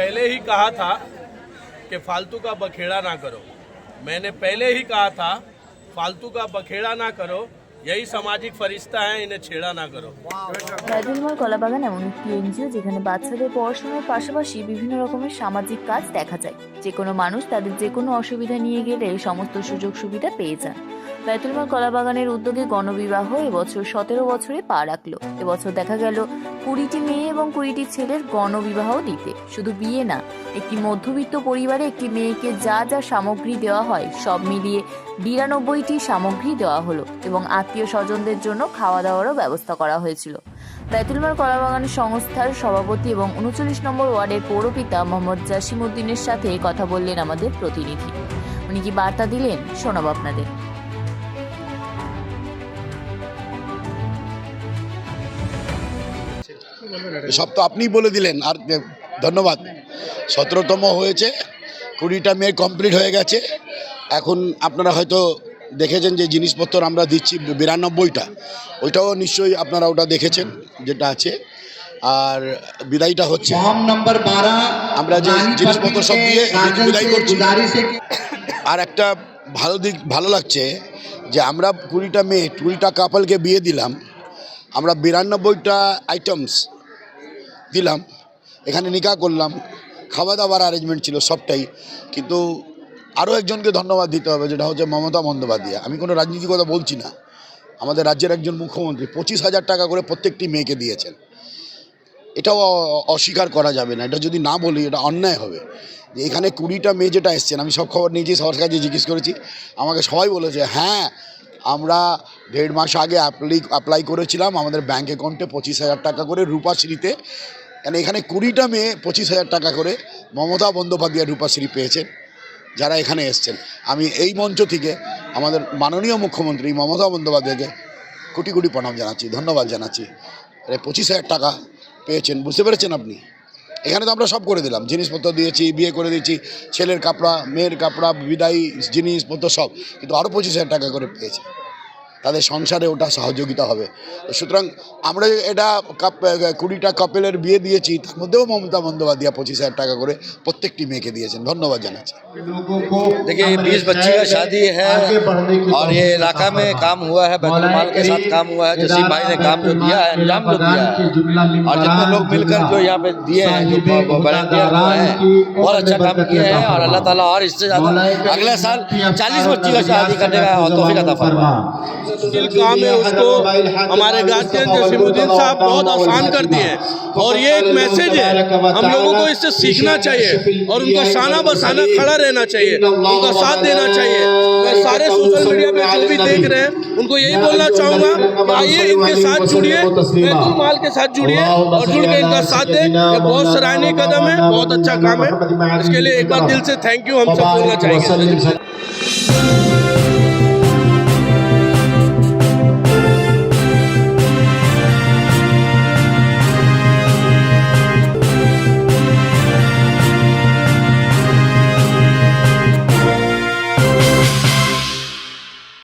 पहले ही कहा था कि फालतू का बखेड़ा ना करो। मैंने पहले ही कहा था फालतू का बखेड़ा ना करो, यही सामाजिक फरिश्ता है, इन्हें छेड़ा ना करो। রায়দুলমার কলাবাগান এমন একটি এনজিও যেখানে বাচ্চাদের পড়াশোনার পাশাপাশি বিভিন্ন রকমের সামাজিক কাজ দেখা যায়। যে কোনো মানুষ তাদের যে কোনো অসুবিধা নিয়ে গেলে সমস্ত সুযোগ সুবিধা পেয়ে যান। রায়দুলমার কলাবাগানের উদ্যোগে গণবিবাহ এবছর 17 বছরে পা রাখলো। এবছর দেখা গেল 20টি মেয়ে এবং 20টি ছেলের গণবিবাহ দিতে। শুধু বিয়ে না, একটি মধ্যবিত্ত পরিবারে একটি মেয়েকে যা যা সামগ্রী দেওয়া হয় সব মিলিয়ে 92টি সামগ্রী দেওয়া হলো এবং আত্মীয় স্বজনদের জন্য খাওয়া দাওয়ারও ব্যবস্থা করা হয়েছিল। রায়দুলমার কলাবাগান সংস্থার সভাপতি এবং 39 নম্বর ওয়ার্ডের পৌরপিতা মোহাম্মদ জাসিম উদ্দিনের সাথে কথা বললেন আমাদের প্রতিনিধি। উনি কি বার্তা দিলেন শোনাবো আপনাদের। সব তো আপনিই বলে দিলেন, আর ধন্যবাদ। 17তম হয়েছে, 20টা মেয়ে কমপ্লিট হয়ে গেছে। এখন আপনারা হয়তো দেখেছেন যে জিনিসপত্র আমরা দিচ্ছি 92টা, ওইটাও নিশ্চয়ই আপনারা ওটা দেখেছেন যেটা আছে। আর বিদায়টা হচ্ছে নাম্বার 12 আমরা যে জিনিসপত্র সব দিয়ে বিদায় করছি। আর একটা ভালো লাগছে যে আমরা 20টা মেয়ে 20টা কাপলকে বিয়ে দিলাম, আমরা 92টা আইটেমস দিলাম, এখানে নিকা করলাম, খাওয়া দাওয়ার অ্যারেঞ্জমেন্ট ছিল সবটাই। কিন্তু আরও একজনকে ধন্যবাদ দিতে হবে, যেটা হচ্ছে মমতা বন্দ্যোপাধ্যায়। আমি কোনো রাজনীতি কথা বলছি না, আমাদের রাজ্যের একজন মুখ্যমন্ত্রী 25,000 টাকা করে প্রত্যেকটি মেয়েকে দিয়েছেন। এটাও অস্বীকার করা যাবে না, এটা যদি না বলি এটা অন্যায় হবে। যে এখানে 20টা মেয়ে যেটা এসছেন, আমি সব খবর নিয়েছি, সবার কাছে জিজ্ঞেস করেছি, আমাকে সবাই বলেছে হ্যাঁ আমরা 1.5 মাস আগে অ্যাপ্লাই করেছিলাম আমাদের ব্যাঙ্ক অ্যাকাউন্টে 25,000 টাকা করে রূপাশ্রীতে। কেন এখানে 20টা মেয়ে 25,000 টাকা করে মমতা বন্দ্যোপাধ্যায় রূপাশ্রী পেয়েছেন যারা এখানে এসছেন। আমি এই মঞ্চ থেকে আমাদের মাননীয় মুখ্যমন্ত্রী মমতা বন্দ্যোপাধ্যায়কে কোটি কোটি প্রণাম জানাচ্ছি, ধন্যবাদ জানাচ্ছি। 25,000 টাকা পেয়েছেন, বুঝতে পেরেছেন আপনি। এখানে তো আমরা সব করে দিলাম, জিনিসপত্র দিয়েছি, বিয়ে করে দিয়েছি, ছেলের কাপড়া মেয়ের কাপড়া বিদায়ী জিনিসপত্র সব, কিন্তু আরও 25,000 টাকা করে পেয়েছে, তাদের সংসারে ওটা সহযোগিতা হবে। সুতরাং আমরা এটা 20টা কাপেলের বিয়ে দিয়েছি, তার মধ্যেও মমতা বন্দ্যোপাধ্যায় 25,000 টাকা করে প্রত্যেকটি মেয়েকে দিয়েছেন, ধন্যবাদ জানাচ্ছি। देखिए 20 बच्ची का शादी है और ये इलाका में काम हुआ है, बैतुल माल के साथ काम हुआ है। जसीम भाई ने काम जो दिया है, अंजाम जो दिया है, और जितने लोग मिलकर जो यहाँ पे दिए हैं, जो वॉलंटियर हैं, बहुत अच्छा काम किए हैं। और अल्लाह ताला और इससे ज़्यादा अगले साल 40 बच्ची का शादी करने का तौफीक अता फरमाए। मुश्किल काम है उसको हमारे गार्जियन जसीमुद्दीन साहब बहुत आसान कर दिए हैं, और ये एक मैसेज है, हम लोगों को इससे सीखना चाहिए और उनका शाना बसाना खड़ा रहना चाहिए, उनका साथ देना चाहिए। मैं सारे सोशल मीडिया पे जो भी देख रहे हैं उनको यही बोलना चाहूँगा, आइए इनके साथ जुड़िए, बैतुल माल के साथ जुड़िए और जुड़ के इनका साथ दें। ये बहुत सराहनीय कदम है, बहुत अच्छा काम है, इसके लिए एक बार दिल से थैंक यू हम सब बोलना चाहेंगे।